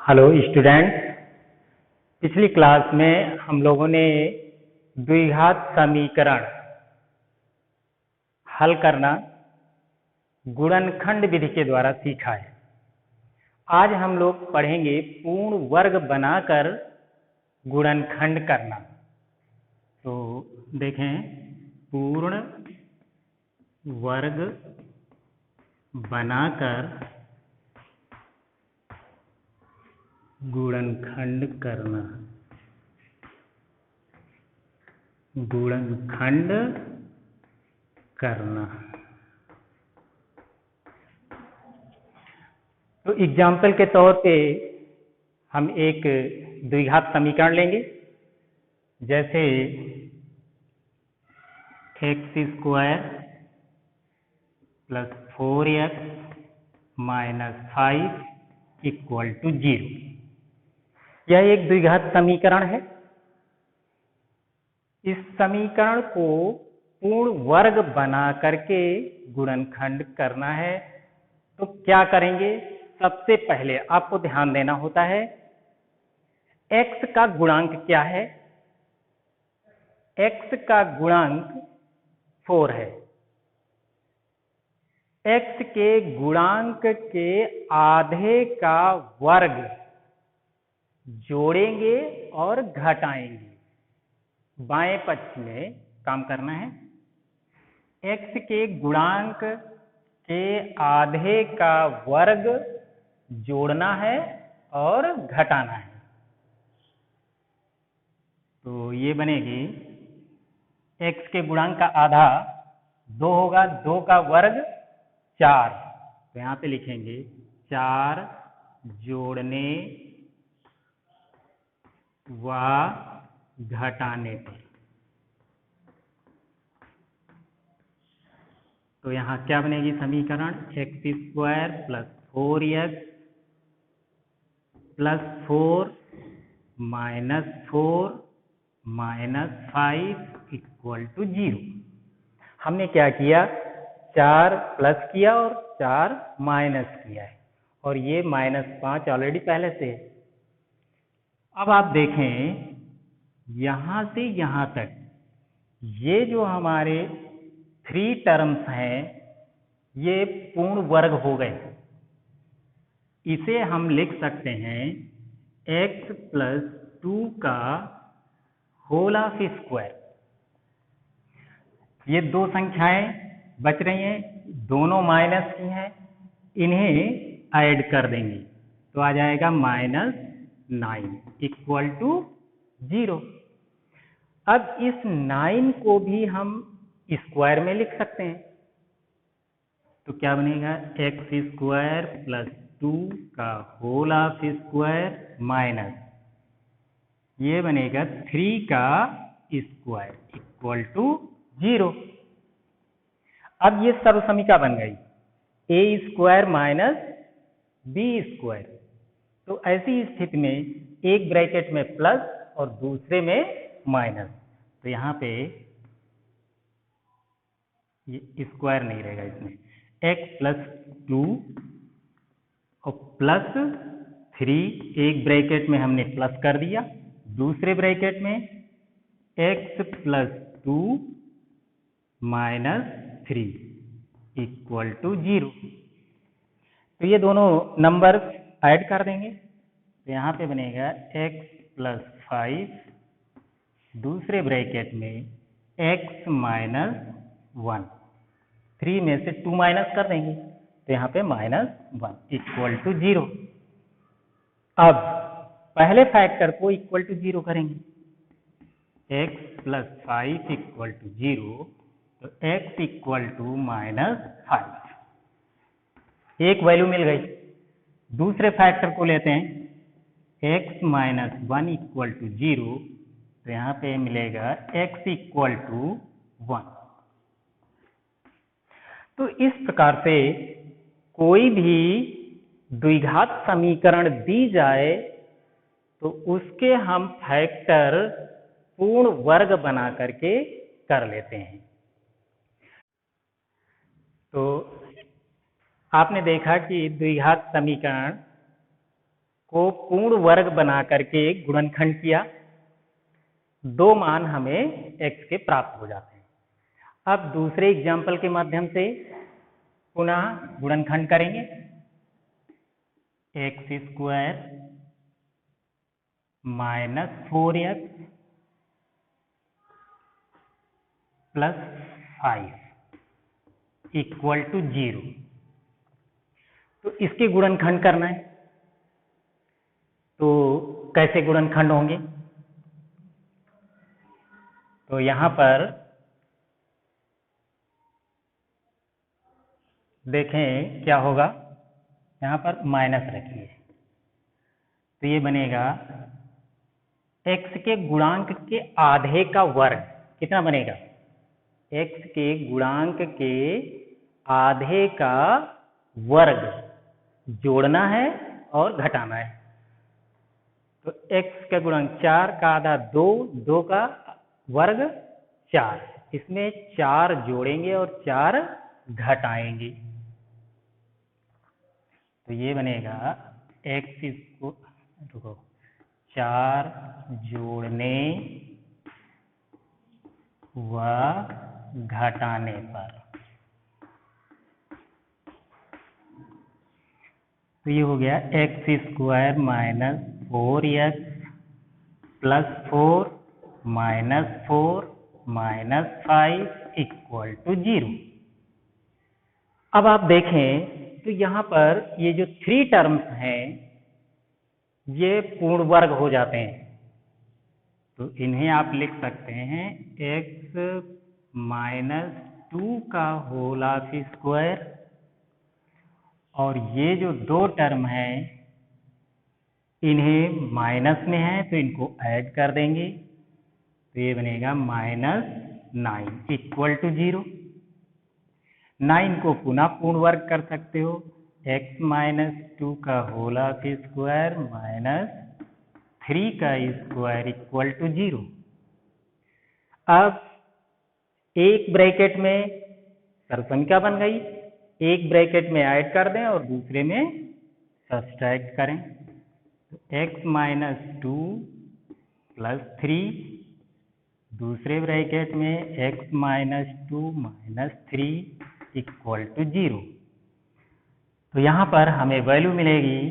Hello student. पिछली class में हम लोगों ने द्विघात समीकरण हल करना गुणनखंड विधि के द्वारा सीखा है। आज हम लोग पढ़ेंगे पूर्ण वर्ग बनाकर गुणनखंड करना। तो देखें, पूर्ण वर्ग बनाकर गुणनखंड करना। गुणनखंड करना। तो एग्जाम्पल के तौर पे हम एक द्विघात समीकरण लेंगे, जैसे x square plus 4x minus 5 equal to 0। यह एक द्विघात समीकरण है। इस समीकरण को पूर्ण वर्ग बना करके गुणनखंड करना है। तो क्या करेंगे? सबसे पहले आपको ध्यान देना होता है x का गुणांक क्या है। x का गुणांक 4 है। x के गुणांक के आधे का वर्ग जोड़ेंगे और घटाएंगे। बाएं पक्ष में काम करना है। x के गुणांक के आधे का वर्ग जोड़ना है और घटाना है। तो ये बनेगी, x के गुणांक का आधा 2 होगा, 2 का वर्ग 4। तो यहाँ पे लिखेंगे 4 जोड़ने व घटाने पर। तो यहाँ क्या बनेगी समीकरण? x square plus 4x plus 4 minus 4 minus 5 equal to 0। हमने क्या किया? 4 प्लस किया और 4 माइनस किया है, और ये -5 ऑलरेडी पहले से है। अब आप देखें, यहां से यहां तक ये जो हमारे 3 टर्म्स हैं, ये पूर्ण वर्ग हो गए। इसे हम लिख सकते हैं x प्लस 2 का होल ऑफ स्क्वायर। ये दो संख्याएं बच रही हैं, दोनों माइनस की हैं, इन्हें ऐड कर देंगे तो आ जाएगा -9 इक्वल टू 0। अब इस 9 को भी हम स्क्वायर में लिख सकते हैं। तो क्या बनेगा? x स्क्वायर प्लस 2 का होल ऑफ स्क्वायर माइनस ये बनेगा 3 का स्क्वायर इक्वल टू 0। अब ये सर्वसमीका बन गई a square minus b square. तो ऐसी स्थिति में एक ब्रैकेट में प्लस और दूसरे में माइनस, तो यहाँ पे ये स्क्वायर नहीं रहेगा, इसमें x प्लस 2 और प्लस 3, एक ब्रैकेट में हमने प्लस कर दिया, दूसरे ब्रैकेट में x plus 2 minus 3 equal to 0। तो ये दोनों नंबर ऐड कर देंगे, तो यहाँ पे बनेगा x प्लस 5, दूसरे ब्रैकेट में x माइनस 1, 3 में से 2 माइनस कर देंगे, तो यहाँ पे -1 इक्वल टू 0। अब पहले फैक्टर को इक्वल टू 0 करेंगे, x प्लस 5 इक्वल टू 0, तो x इक्वल टू -5, एक वैल्यू मिल गई। दूसरे फैक्टर को लेते हैं, x माइनस 1 इक्वल टू 0, तो यहाँ पे मिलेगा x इक्वल टू 1। तो इस प्रकार से कोई भी द्विघात समीकरण दी जाए तो उसके हम फैक्टर पूर्ण वर्ग बना करके कर लेते हैं। तो आपने देखा कि द्विघात समीकरण को पूर्ण वर्ग बना करके गुणनखंड किया, दो मान हमें x के प्राप्त हो जाते हैं। अब दूसरे एग्जाम्पल के माध्यम से पुनः गुणनखंड करेंगे। x² minus 4x plus 5 equal to 0। तो इसके गुणनखंड करना है, तो कैसे गुणनखंड होंगे? तो यहां पर देखें क्या होगा, यहां पर माइनस रखिए, तो ये बनेगा x के गुणांक के आधे का वर्ग। कितना बनेगा? x के गुणांक के आधे का वर्ग जोड़ना है और घटाना है। तो x का गुणांक 4 का आधा 2, 2 का वर्ग 4, इसमें 4 जोड़ेंगे और 4 घटाएंगे। तो ये बनेगा x इसको रुको 4 जोड़ने व घटाने पर, तो ये हो गया x² minus 4x plus 4 minus 4 minus 5 equal to 0। अब आप देखें तो यहाँ पर ये जो 3 टर्म्स हैं ये पूर्ण वर्ग हो जाते हैं, तो इन्हें आप लिख सकते हैं x माइनस 2 का होल स्क्वायर, और ये जो दो टर्म हैं इन्हें माइनस में है तो इनको ऐड कर देंगे, तो ये बनेगा -9 इक्वल टू 0। 9 को पुनः पूर्ण वर्ग कर सकते हो, x माइनस 2 का होल स्क्वायर माइनस 3 का स्क्वायर इक्वल टू 0। अब एक ब्रैकेट में सरसंख्या बन गई, एक ब्रैकेट में ऐड कर दें और दूसरे में सब्सट्रैक्ट करें। तो x माइनस 2 प्लस 3, दूसरे ब्रैकेट में x minus 2 minus 3 equal to 0। तो यहाँ पर हमें वैल्यू मिलेगी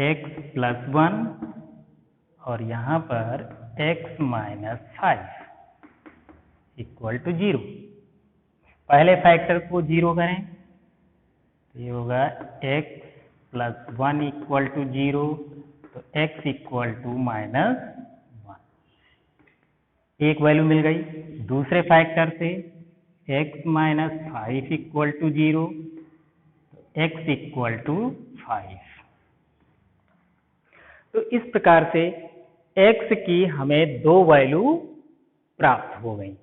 x प्लस 1 और यहाँ पर x माइनस 5 इक्वल टू 0। पहले फैक्टर को 0 करें, तो ये होगा x प्लस 1 इक्वल टू 0, तो x इक्वल टू -1, एक वैल्यू मिल गई। दूसरे फैक्टर से x माइनस 5 इक्वल टू 0, तो x इक्वल टू 5। तो इस प्रकार से x की हमें दो वैल्यू प्राप्त हो गई।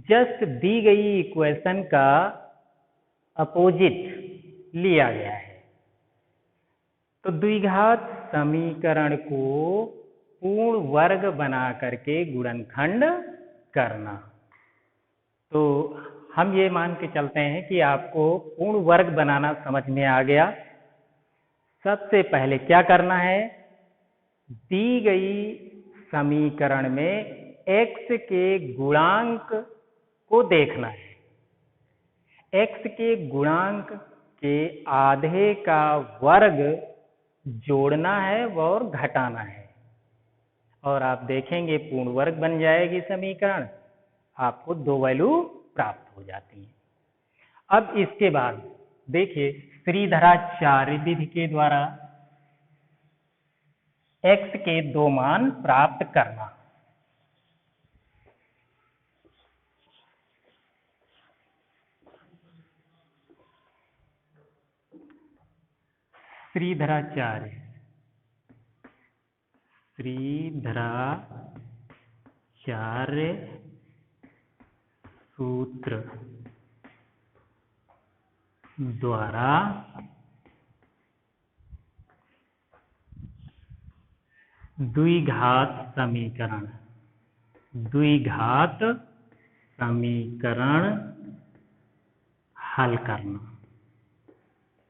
जस्ट दी गई इक्वेशन का अपोजिट लिया गया है। तो द्विघात समीकरण को पूर्ण वर्ग बना करके गुणनखंड करना। तो हम ये मान के चलते हैं कि आपको पूर्ण वर्ग बनाना समझ में आ गया। सबसे पहले क्या करना है, दी गई समीकरण में x के गुणांक को देखना है। x के गुणांक के आधे का वर्ग जोड़ना है और घटाना है, और आप देखेंगे पूर्ण वर्ग बन जाएगी समीकरण, आपको दो वैल्यू प्राप्त हो जाती है। अब इसके बाद देखिए श्रीधराचार्य विधि के द्वारा x के दो मान प्राप्त करना। श्रीधराचार्य सूत्र द्वारा द्विघात समीकरण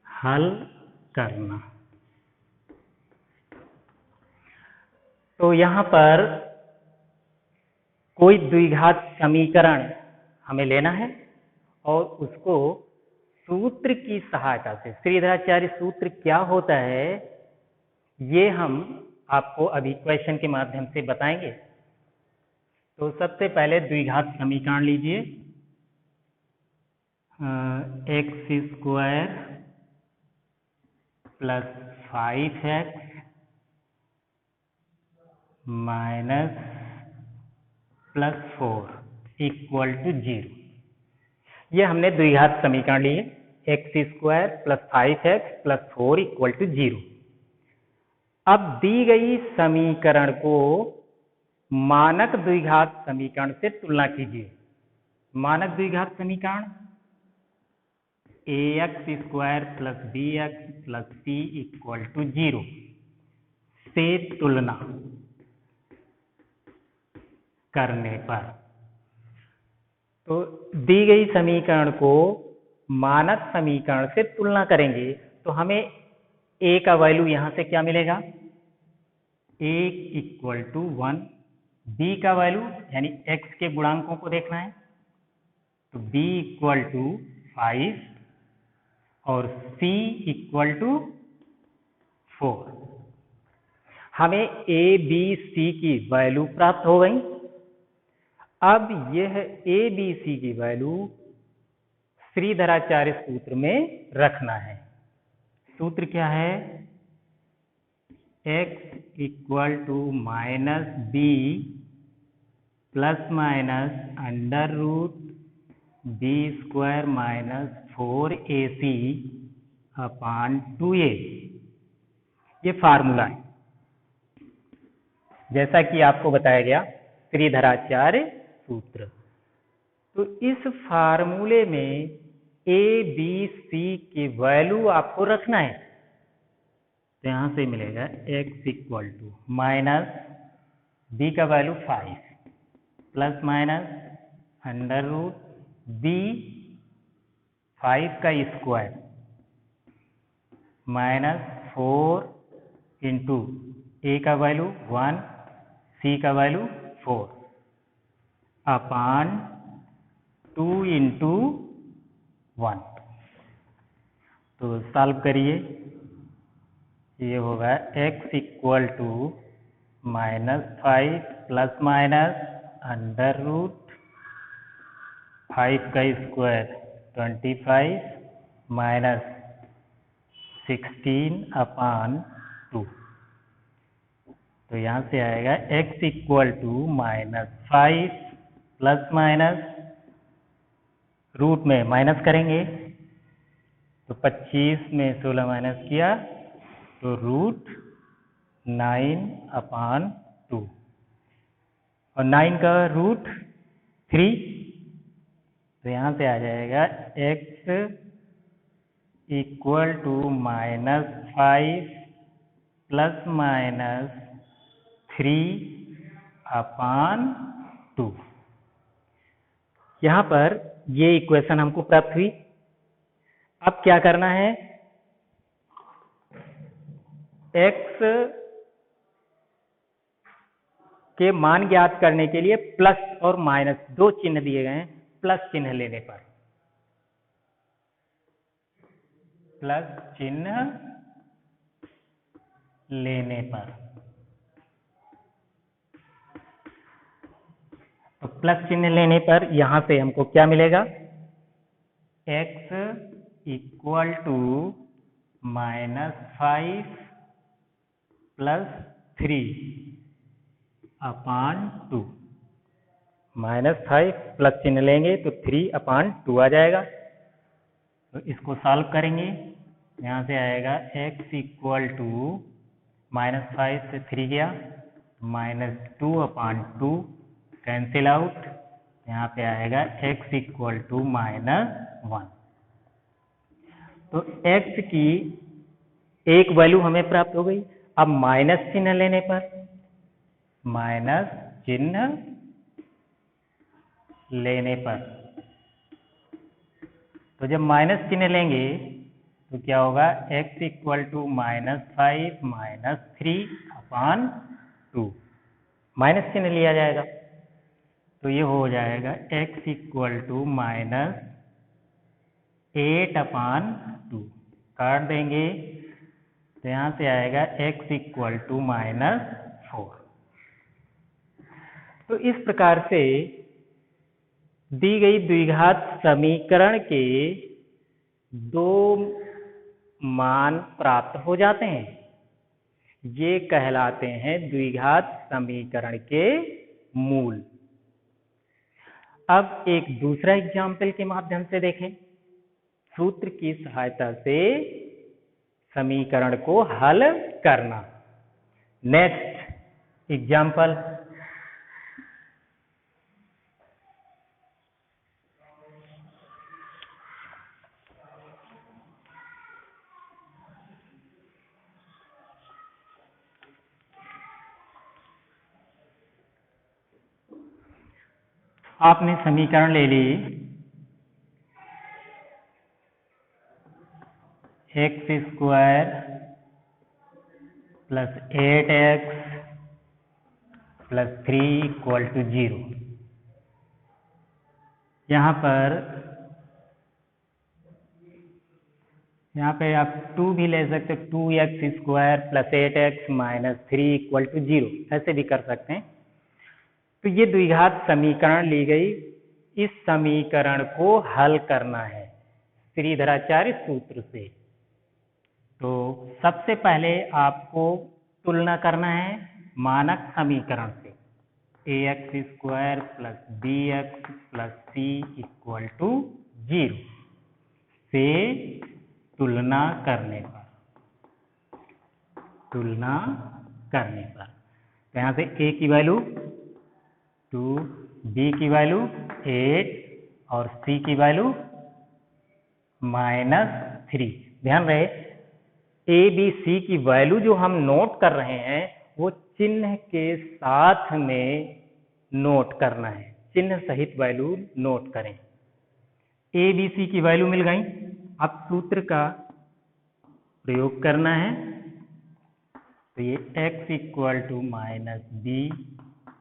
हल करना। तो यहाँ पर कोई द्विघात समीकरण हमें लेना है और उसको सूत्र की सहायता से, श्रीधराचार्य सूत्र क्या होता है ये हम आपको अभी क्वेश्चन के माध्यम से बताएंगे। तो सबसे पहले द्विघात समीकरण लीजिए, x square plus 5x minus plus 4 equal to 0। ये हमने द्विघात समीकरण लिए, x square plus 5x plus 4 equal to 0। अब दी गई समीकरण को मानक द्विघात समीकरण से तुलना कीजिए। मानक द्विघात समीकरण ax square plus bx plus c equal to 0 से तुलना करने पर, तो दी गई समीकरण को मानक समीकरण से तुलना करेंगे तो हमें a का वैल्यू यहां से क्या मिलेगा, a इक्वल टू 1, b का वैल्यू यानी x के गुणांकों को देखना है तो b इक्वल टू 5 और c इक्वल टू 4। हमें a b c की वैल्यू प्राप्त हो गई। अब यह a b c की वैल्यू श्रीधराचार्य सूत्र में रखना है। सूत्र क्या है, x equal to minus b plus minus under root b square minus 4ac upon 2a। ये फार्मूला है जैसा कि आपको बताया गया, श्रीधराचार्य सूत्र। तो इस फार्मूले में a b c की वैल्यू आपको रखना है। तो यहां से मिलेगा x equal to minus b का value 5 plus minus under root b 5 का स्क्वायर माइनस 4 इंटू a का वैल्यू 1 c का वैल्यू 4 अपान 2 इंटू 1। तो सॉल्व करिए, ये होगा x equal to minus 5 plus minus under root 5 का स्क्वायर 25 माइनस 16 अपान 2। तो यहाँ से आएगा x equal to minus 5 plus minus root में माइनस करेंगे तो 25 में 16 माइनस किया तो रूट 9 अपान 2 और 9 का रूट 3। तो यहाँ से आ जाएगा x equal to minus 5 plus minus 3 upon 2। यहाँ पर ये इक्वेशन हमको प्राप्त हुई। अब क्या करना है, x के मान ज्ञात करने के लिए प्लस और माइनस दो चिन्ह दिए गए हैं। प्लस चिन्ह लेने पर, प्लस चिन्ह लेने पर, तो प्लस चिन्ह लेने पर यहां से हमको क्या मिलेगा, x equal to minus 5 plus 3 upon 2। Minus 5 plus चिन्ह लेंगे तो 3 अपान 2 आ जाएगा। तो इसको सॉल्व करेंगे, यहाँ से आएगा x इक्वल टू माइनस 5 से 3 गया माइनस 2 अपान 2 कैंसिल आउट। यहाँ पे आएगा x इक्वल टू माइनस 1। तो x की एक वैल्यू हमें प्राप्त हो गई। अब माइनस चिन्ह लेने पर, माइनस चिन्ह लेने पर, तो जब माइनस चिन्ह लेंगे तो क्या होगा, x equal to minus 5 minus 3 upon 2। Minus चिन्ह लिया जाएगा, तो ये हो जाएगा x इक्वल टू माइनस 8/2। काट देंगे तो यहाँ से आएगा x इक्वल टू -4। तो इस प्रकार से दी गई द्विघात समीकरण के दो मान प्राप्त हो जाते हैं। ये कहलाते हैं द्विघात समीकरण के मूल। अब एक दूसरा एग्जाम्पल के माध्यम से देखें। सूत्र की सहायता से समीकरण को हल करना। नेक्स्ट एग्जाम्पल, आपने समीकरण ले ली x² plus 8x plus 3 equal to 0। यहाँ पे आप 2 भी ले सकते हो, 2x² plus 8x minus 3 equal to 0, ऐसे भी कर सकते हैं। तो ये द्विघात समीकरण ली गई, इस समीकरण को हल करना है श्रीधराचार्य सूत्र से। तो सबसे पहले आपको तुलना करना है मानक समीकरण से, ax² plus bx plus c equal to 0 से तुलना करने पर तो यहाँ से a की वैल्यू 2, b की वैल्यू 8 और c की वैल्यू -3। ध्यान रहे a b c की वैल्यू जो हम नोट कर रहे हैं वो चिन्ह के साथ में नोट करना है, चिन्ह सहित वैल्यू नोट करें। a b c की वैल्यू मिल गई। अब सूत्र का प्रयोग करना है, तो ये x equal to minus B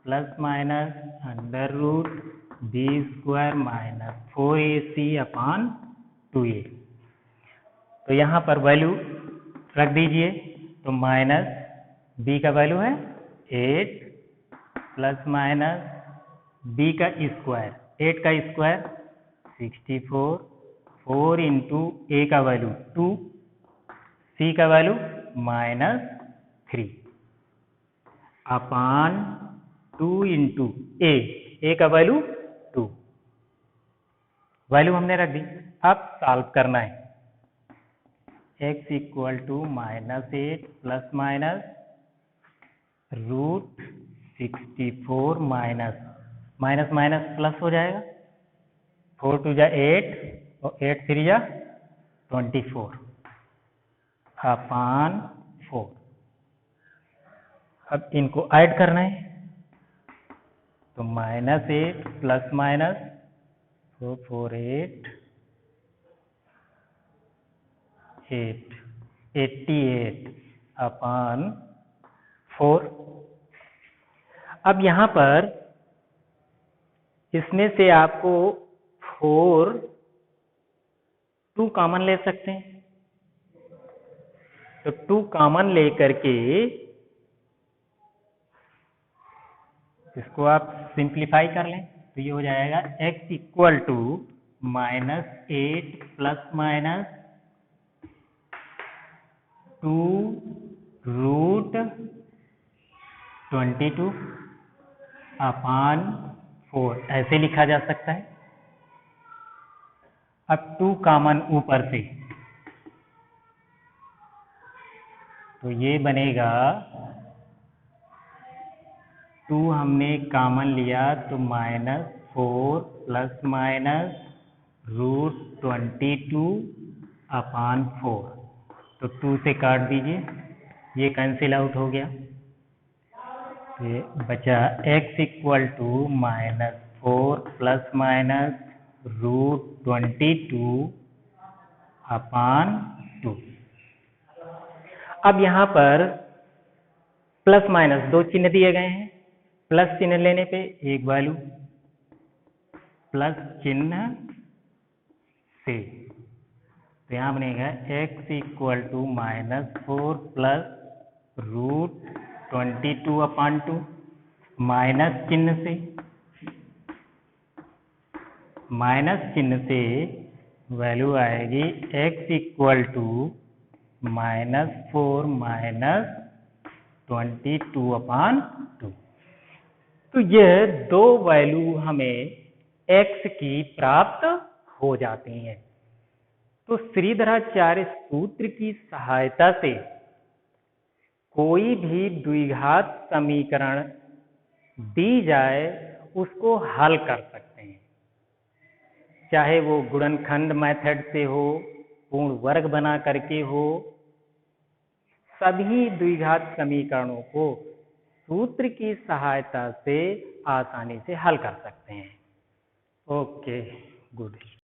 plus minus under root b² minus 4ac/2a। तो यहाँ पर वैल्यू रख दीजिए, तो माइनस b का वैल्यू है 8 प्लस माइनस b का स्क्वायर, 8 का स्क्वायर 64, 4 इंटू a का वैल्यू 2, c का वैल्यू -3 अपान 2 इंटू a का वैल्यू 2। वैल्यू हमने रख दी। अब सॉल्व करना है। x equal to -8 plus minus root 64 minus minus plus हो जाएगा, 4 2 जा 8 और 8 3 जा 24 अपान 4। अब इनको ऐड करना है, तो -8 प्लस माइनस 4 8 88 अपान 4। अब यहाँ पर इसमें से आपको 2 कॉमन ले सकते हैं, तो 2 कॉमन लेकर के इसको आप सिंप्लीफाई कर लें, तो ये हो जाएगा x equal to -8 plus minus 2 root 22 upon 4, ऐसे लिखा जा सकता है। अब 2 कॉमन ऊपर से, तो ये बनेगा 2 हमने कॉमन लिया तो -4 प्लस माइनस रूट 22 अपान 4, तो 2 से काट दीजिए, ये कैंसिल आउट हो गया। ये बचा x equal to -4 plus minus root 22 upon 2। अब यहाँ पर प्लस माइनस 2 चिन्ह दिए गए हैं, प्लस चिन्ह लेने पे एक वैल्यू, प्लस चिन्ह से, तो यहाँ बनेगा x equal to -4 plus √22/2 minus चिन्ह से वैल्यू आएगी x इक्वल टू -4 -22/2। तो यह दो वैल्यू हमें x की प्राप्त हो जाती हैं। तो श्रीधराचार्य सूत्र की सहायता से कोई भी द्विघात समीकरण दी जाए उसको हल कर सकते हैं, चाहे वो गुणनखंड मेथड से हो, पूर्ण वर्ग बना करके हो। सभी द्विघात समीकरणों को सूत्र की सहायता से आसानी से हल कर सकते हैं। Okay, good.